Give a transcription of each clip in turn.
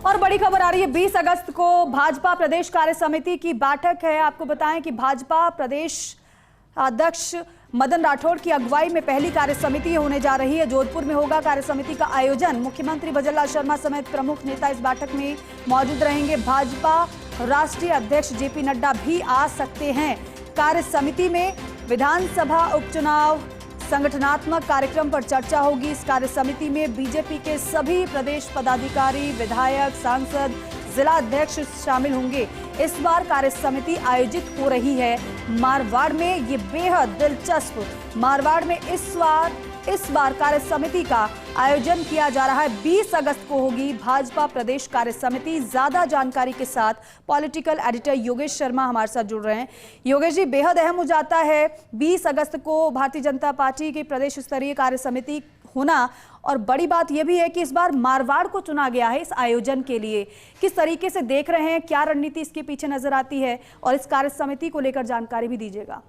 और बड़ी खबर आ रही है, 20 अगस्त को भाजपा प्रदेश कार्य समिति की बैठक है। आपको बताएं कि भाजपा प्रदेश अध्यक्ष मदन राठौड़ की अगुवाई में पहली कार्य समिति होने जा रही है। जोधपुर में होगा कार्य समिति का आयोजन। मुख्यमंत्री भजनलाल शर्मा समेत प्रमुख नेता इस बैठक में मौजूद रहेंगे। भाजपा राष्ट्रीय अध्यक्ष जेपी नड्डा भी आ सकते हैं। कार्य समिति में विधानसभा उपचुनाव संगठनात्मक कार्यक्रम पर चर्चा होगी। इस कार्य समिति में बीजेपी के सभी प्रदेश पदाधिकारी, विधायक, सांसद, जिला अध्यक्ष शामिल होंगे। इस बार कार्य समिति आयोजित हो रही है मारवाड़ में। ये बेहद दिलचस्प, मारवाड़ में इस बार कार्य समिति का आयोजन किया जा रहा है। 20 अगस्त को होगी भाजपा प्रदेश कार्य समिति। ज्यादा जानकारी के साथ पॉलिटिकल एडिटर योगेश शर्मा हमारे साथ जुड़ रहे हैं। योगेश जी, बेहद अहम हो जाता है 20 अगस्त को भारतीय जनता पार्टी की प्रदेश स्तरीय कार्य समिति होना, और बड़ी बात यह भी है कि इस बार मारवाड़ को चुना गया है इस आयोजन के लिए। किस तरीके से देख रहे हैं, क्या रणनीति इसके पीछे नजर आती है, और इस कार्य समिति को लेकर जानकारी भी दीजिएगा।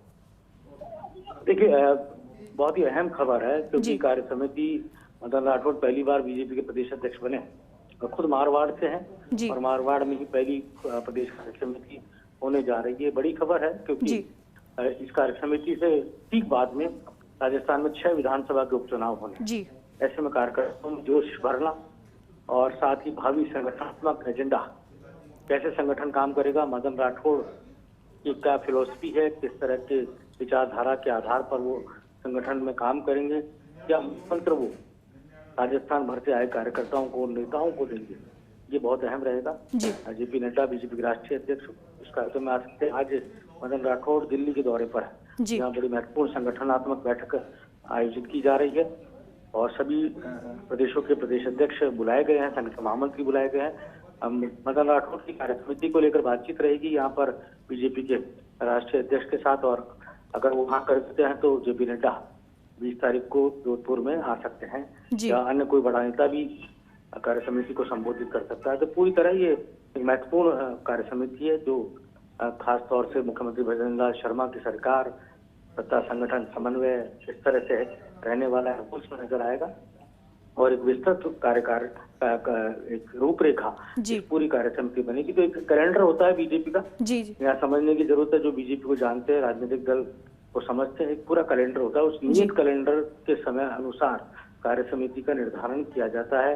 देखिए, बहुत ही अहम खबर है क्योंकि कार्य समिति मदन राठौड़ पहली बार बीजेपी के प्रदेश अध्यक्ष बने और खुद मारवाड़ से हैं और मारवाड़ में ही पहली प्रदेश कार्य समिति होने जा रही है। बड़ी खबर है क्योंकि इस कार्य समिति से ठीक बाद में राजस्थान में 6 विधानसभा के उपचुनाव होने। ऐसे में कार्यकर्ताओं में जोश भरना और साथ ही भावी संगठनात्मक एजेंडा, कैसे संगठन काम करेगा, मदन राठौड़ की क्या फिलॉसफी है, किस तरह के विचारधारा के आधार पर वो संगठन में काम करेंगे, क्या मंत्र वो राजस्थान भर से आए कार्यकर्ताओं को, नेताओं को देंगे, ये बहुत अहम रहेगा। जेपी नड्डा बीजेपी के राष्ट्रीय अध्यक्ष इस कार्यक्रम में आ सकते हैं। आज मदन राठौड़ दिल्ली के दौरे पर है, यहाँ बड़ी महत्वपूर्ण संगठनात्मक बैठक आयोजित की जा रही है और सभी प्रदेशों के प्रदेश अध्यक्ष बुलाए गए हैं, संगठन महामंत्री बुलाए गए हैं। मदन राठौड़ की कार्य समिति को लेकर बातचीत रहेगी यहाँ पर बीजेपी के राष्ट्रीय अध्यक्ष के साथ, और अगर वो वहाँ करते हैं तो जेपी नड्डा 20 तारीख को जोधपुर में आ सकते हैं या अन्य कोई बड़ा नेता भी कार्य समिति को संबोधित कर सकता है। तो पूरी तरह ये एक महत्वपूर्ण कार्य समिति है जो खास तौर से मुख्यमंत्री भजनलाल शर्मा की सरकार, सत्ता, संगठन, समन्वय इस तरह से रहने वाला है, उसमें नजर आएगा और एक विस्तृत कार्यकाल एक रूपरेखा पूरी कार्य समिति बनेगी। तो एक कैलेंडर होता है बीजेपी का, यहाँ समझने की जरूरत है। जो बीजेपी को जानते हैं, राजनीतिक दल को समझते हैं, एक पूरा कैलेंडर होता है। उस नियत कैलेंडर के समय अनुसार कार्य समिति का निर्धारण किया जाता है,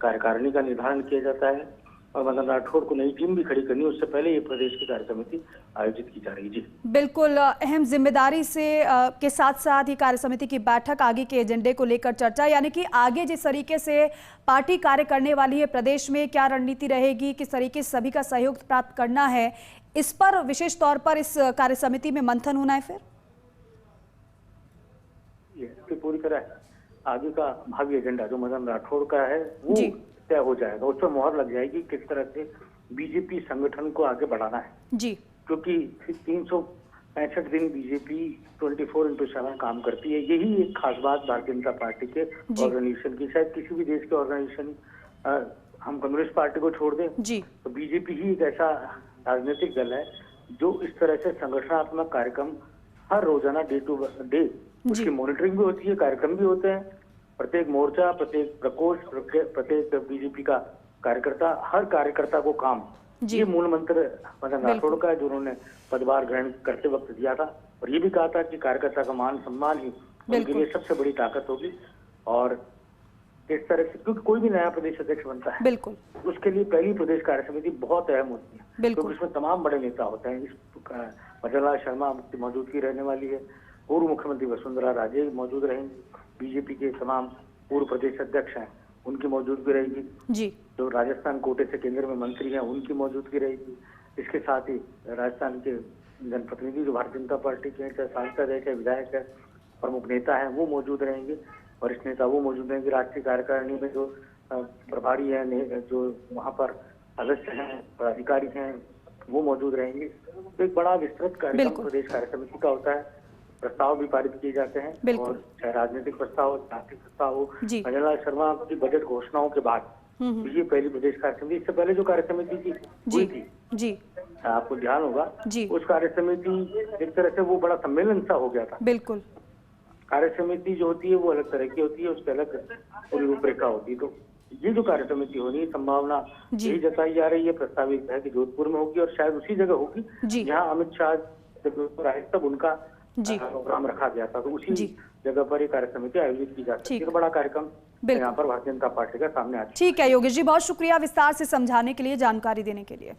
कार्यकारिणी का निर्धारण किया जाता है और मदन राठौड़ को नई टीम भी खड़ी करनी, उससे पहले ये प्रदेश की कार्य समिति आयोजित की जा रही है। जी बिल्कुल, अहम जिम्मेदारी से के साथ साथ ही कार्य समिति की बैठक, आगे के एजेंडे को लेकर चर्चा, यानी कि आगे जिस तरीके से पार्टी कार्य करने वाली है, प्रदेश में क्या रणनीति रहेगी, किस तरीके से सभी का सहयोग प्राप्त करना है, इस पर विशेष तौर पर इस कार्य समिति में मंथन होना है। फिर ये पूरी तरह आगे का भावी एजेंडा जो मदन राठौड़ का है वो तय हो जाएगा, उस पर मोहर लग जाएगी किस तरह से बीजेपी संगठन को आगे बढ़ाना है। क्योंकि 365 दिन बीजेपी 24/7 काम करती है। यही एक खास बात भारतीय जनता पार्टी के ऑर्गेनाइजेशन की, शायद किसी भी देश के ऑर्गेनाइजेशन, हम कम्युनिस्ट पार्टी को छोड़ दें तो बीजेपी ही एक ऐसा राजनीतिक दल है जो इस तरह से संगठनात्मक कार्यक्रम हर रोजाना डे टू डे उसकी मॉनिटरिंग भी होती है, कार्यक्रम भी होते हैं। प्रत्येक मोर्चा, प्रत्येक प्रकोष्ठ, प्रत्येक बीजेपी का कार्यकर्ता, हर कार्यकर्ता को काम, ये मूल मंत्र मदन राठौड़ का है जो उन्होंने पदभार ग्रहण करते वक्त दिया था और ये भी कहा था कि कार्यकर्ता का मान सम्मान ही उनके लिए सबसे बड़ी ताकत होगी। और इस तरह से क्योंकि कोई भी नया प्रदेश अध्यक्ष बनता है उसके लिए पहली प्रदेश कार्य समिति बहुत अहम होती है क्योंकि उसमें तमाम बड़े नेता होते हैं। इस भजनलाल शर्मा की मौजूदगी रहने वाली है, पूर्व मुख्यमंत्री वसुंधरा राजे मौजूद रहेंगी, बीजेपी के तमाम पूर्व प्रदेश अध्यक्ष हैं उनकी मौजूदगी रहेगी, जो राजस्थान कोटे से केंद्र में मंत्री हैं उनकी मौजूदगी रहेगी। इसके साथ ही राजस्थान के जनप्रतिनिधि जो भारतीय जनता पार्टी के हैं, चाहे सांसद है, चाहे विधायक है, प्रमुख नेता हैं, वो मौजूद रहेंगे। वरिष्ठ नेता वो मौजूद रहेंगे। राष्ट्रीय कार्यकारिणी में जो प्रभारी हैं, जो वहाँ पर सदस्य हैं, पदाधिकारी हैं, वो मौजूद रहेंगे। तो एक बड़ा विस्तृत कार्यक्रम प्रदेश कार्य समिति का होता है। प्रस्ताव भी पारित किए जाते हैं और चाहे राजनीतिक प्रस्ताव हो, आर्थिक प्रस्ताव हो। भजनलाल शर्मा की बजट घोषणाओं के बाद ये पहली प्रदेश कार्य समिति, इससे पहले जो कार्य समिति की हुई थी आपको ध्यान होगा, उस कार्य समिति एक तरह से वो बड़ा सम्मेलन सा हो गया था। कार्य समिति जो होती है वो अलग तरह की होती है, उसके अलग पूरी रूपरेखा होती है। तो ये जो कार्य समिति होनी है, संभावना यही जताई जा रही है, प्रस्तावित है कि जोधपुर में होगी और शायद उसी जगह होगी जहां अमित शाह जब जोधपुर आए तब उनका प्रोग्राम रखा गया था, तो उसी जगह पर ये कार्य समिति आयोजित की जा सकती है। बड़ा कार्यक्रम यहाँ पर भारतीय जनता पार्टी का सामने आ चुका है। ठीक है योगेश जी, बहुत शुक्रिया विस्तार से समझाने के लिए, जानकारी देने के लिए।